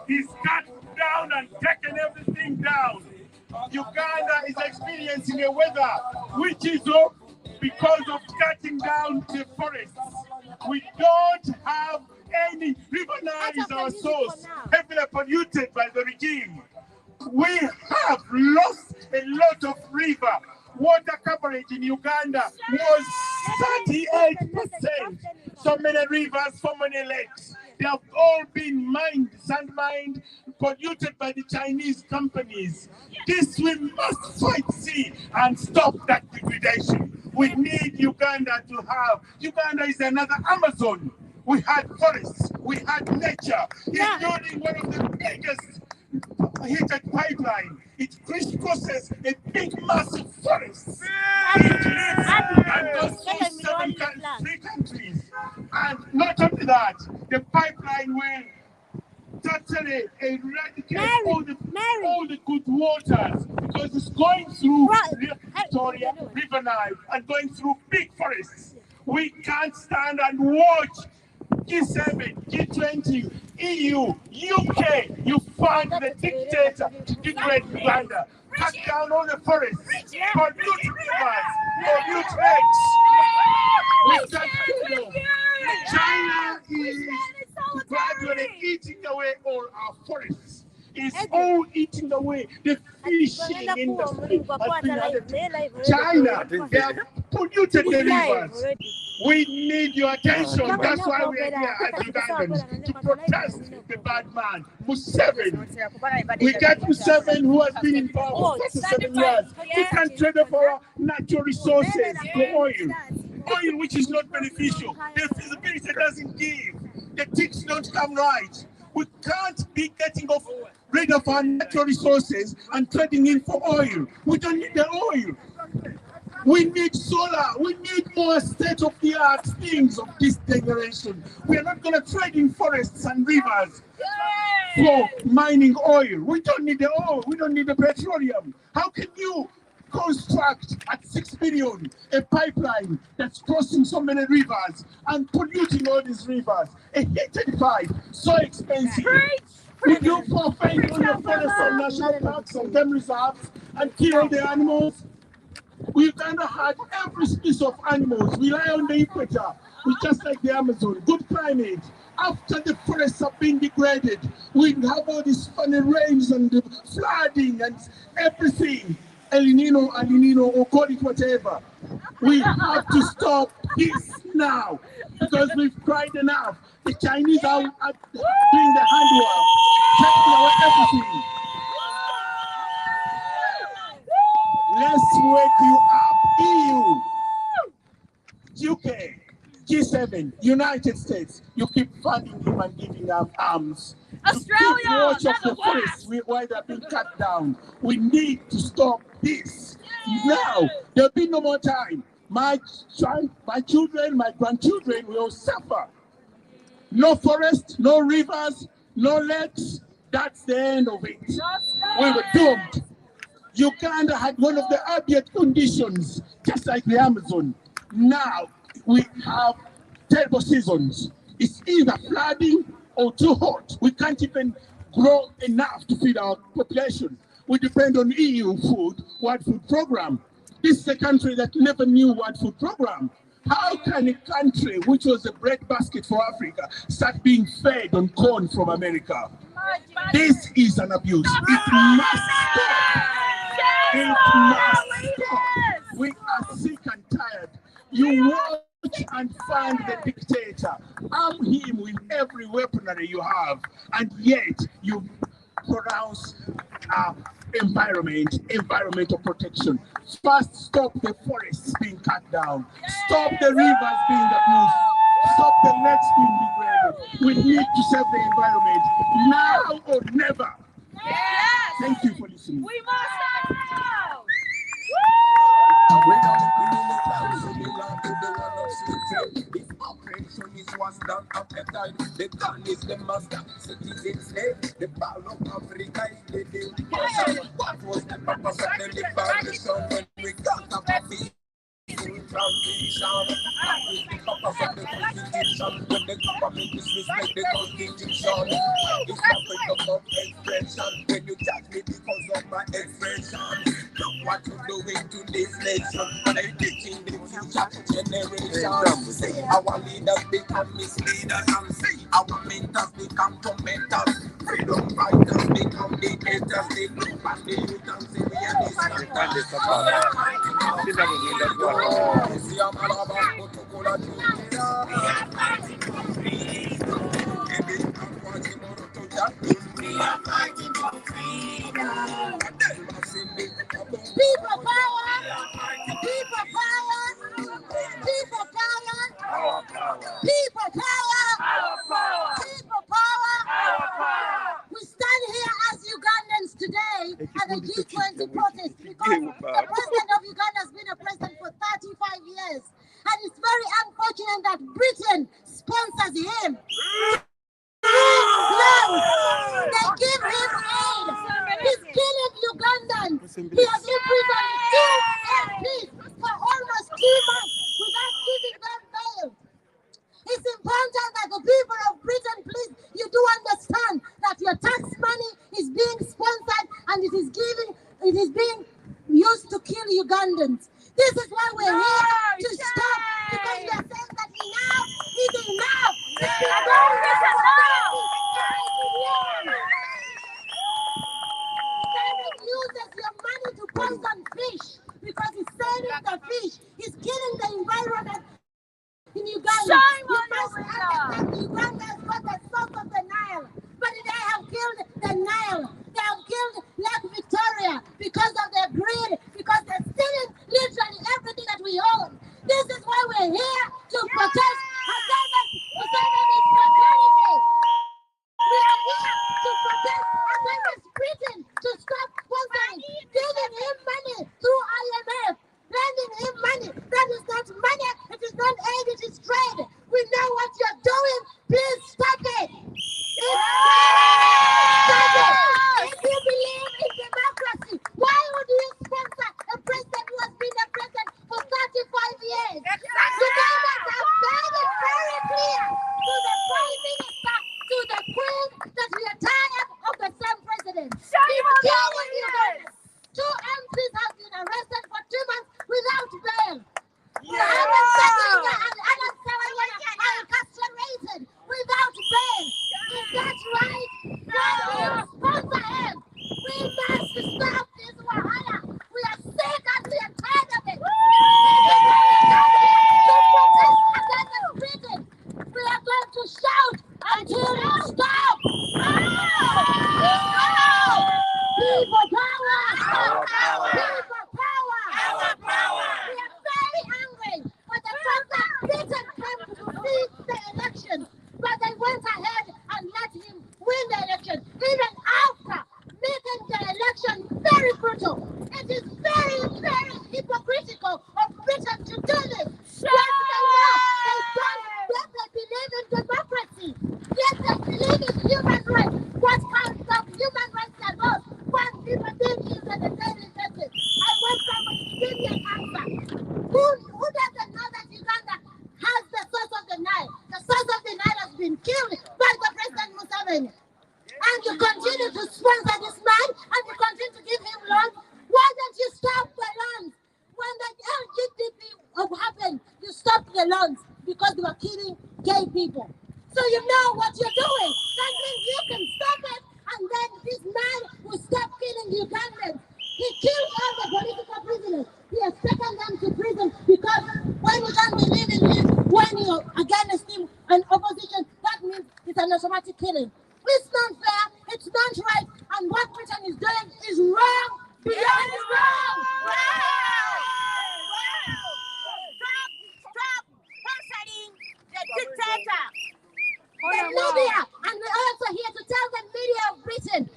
He's cut down and taken everything down. Uganda is experiencing a weather which is up because of cutting down the forests. We don't have any. River Nile is our source, heavily polluted by the regime. We have lost a lot of river. Water coverage in Uganda was 38%. So many rivers, so many lakes. They have all been mined, sand mined, polluted by the Chinese companies. This we must fight, see, and stop that degradation. We need Uganda to have. Uganda is another Amazon. We had forests, we had nature, including one of the biggest heated pipeline. It crisscrosses a big, massive forest. It lives and goes through three countries. And not only that, the pipeline will totally eradicate all the good waters because it's going through Victoria, River Nile, and going through big forests. We can't stand and watch G7, G20, EU, UK, you find the dictator to degrade Uganda, cut down all the forests, pollute rivers, pollute lakes. We can't do. China is gradually eating away all our forests. It's all eating away. The fishing industry has been added. China, they have polluted the rivers. We need your attention. That's why we are here as Ugandans, to protest the bad man, Museveni. We got Museveni, who has been in power for 47 years. We can trade off our natural resources for oil which is not beneficial. The feasibility doesn't give. The ticks don't come right. We can't be getting rid of our natural resources and trading in for oil. We don't need the oil. We need solar. We need more state-of-the-art things of this generation. We are not going to trade in forests and rivers for mining oil. We don't need the oil. We don't need the petroleum. How can you construct at 6 billion a pipeline that's crossing so many rivers and polluting all these rivers? A heated pipe, so expensive. We do forfeit on the forests and national parks and game reserves and kill all the animals. We kind of had every species of animals. We lie on the equator. We just like the Amazon. Good climate. After the forests have been degraded, we have all these funny rains and the flooding and everything. El Nino, or call it whatever. We have to stop this now because we've cried enough. The Chinese are doing the handwork, taking away everything. Let's wake you up. EU, UK, G7, United States. You keep funding him and giving them arms. Australia, keep watch of the forests while they're being cut down. We need to stop this now. There'll be no more time. My children, my grandchildren will suffer. No forest, no rivers, no lakes. That's the end of it. We were doomed. Uganda had one of the ambient conditions, just like the Amazon. Now we have terrible seasons. It's either flooding or too hot. We can't even grow enough to feed our population. We depend on EU food, World Food Program. This is a country that never knew World Food Program. How can a country which was a breadbasket for Africa start being fed on corn from America? This is an abuse. It must stop. It must stop. We are sick and tired. You watch and fund the dictator. Arm him with every weaponry you have, and yet you pronounce environmental protection. First, stop the forests being cut down. Stop the rivers being abused. Stop the lakes being degraded. We need to save the environment now or never. Yes. Thank you for listening. We must act now. If operation is what's done appetite, the gun is the master. Citizens say the ball of Africa is the deal. What was the purpose of the liberation when we got up a transition. That is the purpose of the Constitution. When the government disrespect the Constitution, it's not freedom of expression. When you judge me because of my expression, look what you're doing to this nation. When I teaching the future generation, see our leaders become misleaders, and see our mentors become tormentors. Freedom fighters become dictators. They look at the youth and say we are this and that. People power! People power! People power! People power! People power! We stand here as Ugandans today at the G20 Protest because the president of Uganda has been a president for 35 years. And it's very unfortunate that Britain sponsors him. They give him aid. He's killing Ugandans. He has imprisoned 2 MPs for almost 2 months without giving them bail. It's important that the people of Britain, please, you do understand that your tax money is being sponsored and it is being used to kill Ugandans. This is why we're here to stop, because we are saying that enough is enough. David uses your money to poison fish because he's saving the fish. He's killing the environment in Uganda. You must understand Uganda has got the source of the Nile, but they have killed the Nile. They have killed Lake Victoria because of their greed, because they're stealing literally everything that we own. This is why we're here to protest against fraternity. We are here to protest against Britain to stop sponsoring, giving him money through IMF, lending him money. That is not money, it is not aid, it is trade. We know what you're doing. Please stop it. Stop it. If you believe in democracy, why would you sponsor a president who has been a president for 35 years? Ugandans have made it very clear to the Prime Minister, to the Queen, that we are tired of the same president. He's killing Ugandans. 2 MPs have been arrested for 2 months without bail. Are incarcerated without bail. Is that right? No, you sponsor him. We must stop this wahala. We are sick and we are tired of it. To protest against Britain, we are going to shout until it stops. People power! People power! We are very angry with the fact that Britain came to defeat the election, but they went ahead and let him win the election, even after making the election very brutal. It is very, very hypocritical of Britain to do this. Yes, they know. Yes, they believe in democracy. Yes, they believe in human rights. What kind of human rights are those? When people being used on a daily basis. I want someone to give me an answer. Who doesn't know that Uganda has the source of the Nile? The source of the Nile has been killed by the President Museveni. And you continue to sponsor this man and you continue to give him loans. Why don't you stop the loans? When the LGTB happened, you stopped the loans because they were killing gay people. So you know what you're doing. That means you can stop it and then this man will stop killing Ugandans. He killed all the political prisoners. He has taken them to prison because when you don't believe in him, when you're against him and opposition, that means it's an automatic killing. It's not fair, it's not right, and what Britain is doing is wrong, beyond wrong. Stop sponsoring the dictator. The media, and we're also here to tell the media of Britain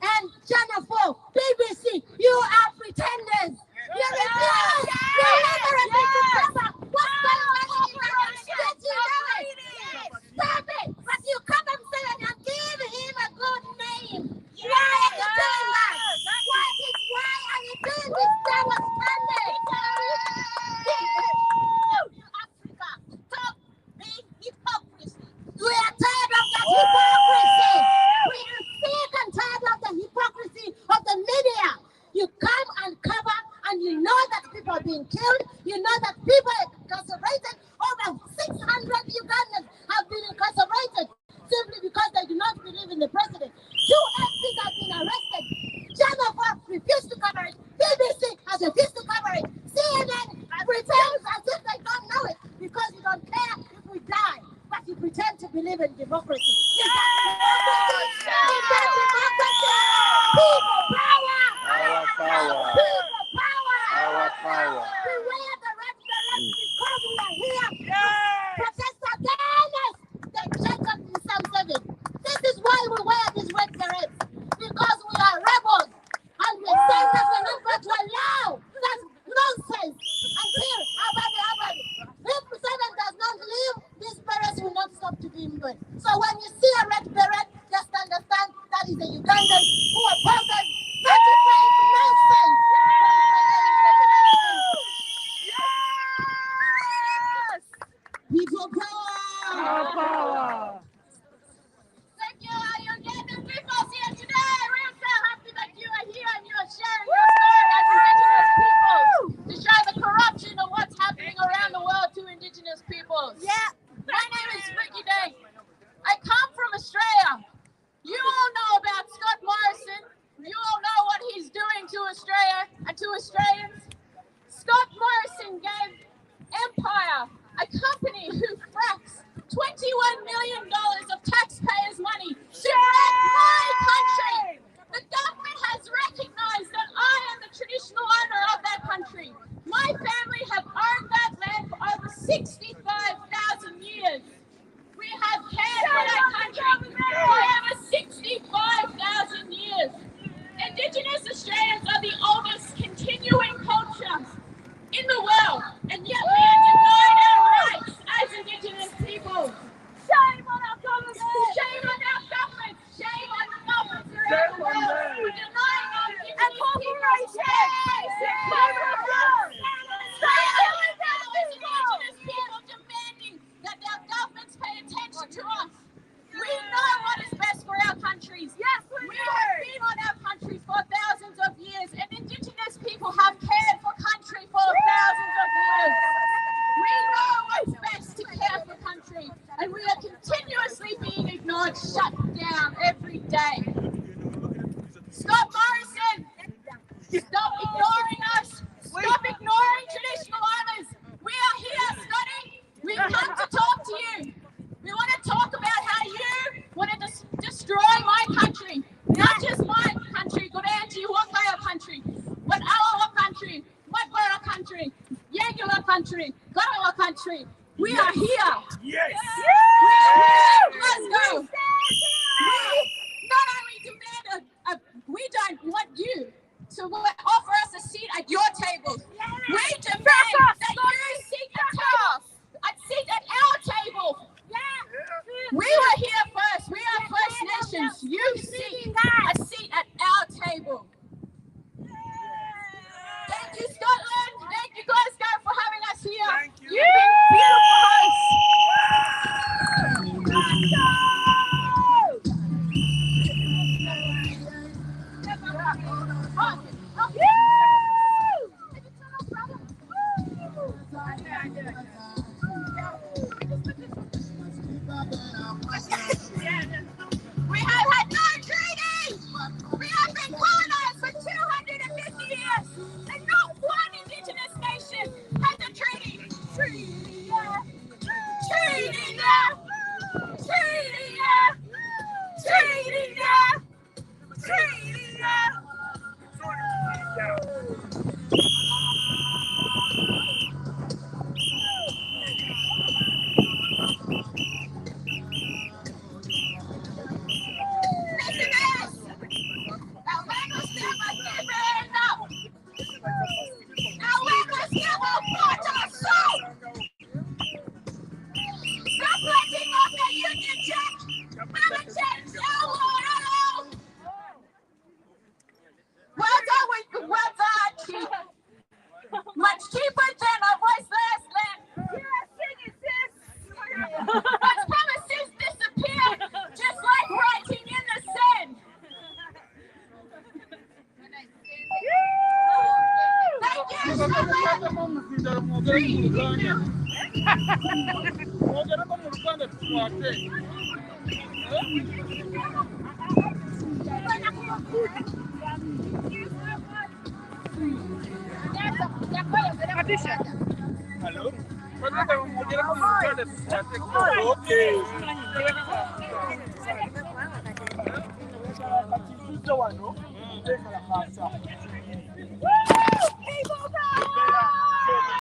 and Channel 4, BBC, you are pretenders. You're refused. You're literally pretenders. What's going on in Uganda? Did you know it? Stop it. But you come and say it and give him a good name. Why are you doing that? Why are you doing this double standard? You come and cover, and you know that people are being killed. You know that people are incarcerated. Over 600 Ugandans have been incarcerated simply because they do not believe in the president. 2 MPs have been arrested. Channel 4 refused to cover it. BBC has refused to cover it. CNN pretends as if they don't know it because you don't care if we die. But you pretend to believe in democracy. Is that democracy? Is that democracy? People power! Our power. People power! Our power. Beware the red berets because we are here to protest against the Jacob in Psalm 7. This is why we wear these red berets. Because we are rebels. And we say that we're not going to allow that nonsense until Abadi. If Museveni does not leave, these berets will not stop to be moved. So when you see a red beret, just understand that is the Ugandans who opposes certified nonsense. People power! Thank you, our Ugandan peoples here today. We're so happy that you are here and you are sharing your story as Indigenous peoples to show the corruption of what's happening around the world to Indigenous peoples. Yeah. My name is Vicky Day. I come from Australia. You all know about Scott Morrison. You all know what he's doing to Australia and to Australians. Scott Morrison gave Empire, a company who fracks $21 million of taxpayers' money to wreck my country. The government has recognized that I am the traditional owner of that country. My family have owned that land for over 65,000 years. We have cared for that country for over 65,000 years. Indigenous Australians are the oldest continuing culture in the world, and yet we are denied our rights as Indigenous people. Shame on our government! Shame on our government! Shame on the governments around the world for denying our Indigenous people basic rights. Indigenous people demanding that our governments pay attention to us. We know what is best for our countries. Yes, we have been on our country for thousands of years, and Indigenous people have cared for country for thousands of years. We know what's best to care for country, and we are continuously being ignored, shut down every day. Scott Morrison, stop ignoring us. Stop ignoring traditional owners. We are here, Scotty. We come to talk to you. We want to talk about how you want to destroy my country. Not just my country, Guranji, Wakaya country, but our country, Wadwara country, Yagula country, Garawa country. We are here. Yes. We are here in Glasgow. We not only demand we don't want you to offer us a seat at your table. We demand that you seat at our table. We were here first. We are First Nations. You seek a seat at our table. Thank you, Scotland. Thank you, Glasgow, for having us here. Thank you. You've been beautiful hosts. We have had no treaty. We have been colonized for 250 years, and not one Indigenous nation has a treaty. Treaty, yeah. Treaty, yeah. Treaty, yeah. Treaty, yeah. Treaty, yeah. Well done, Chief. Okay.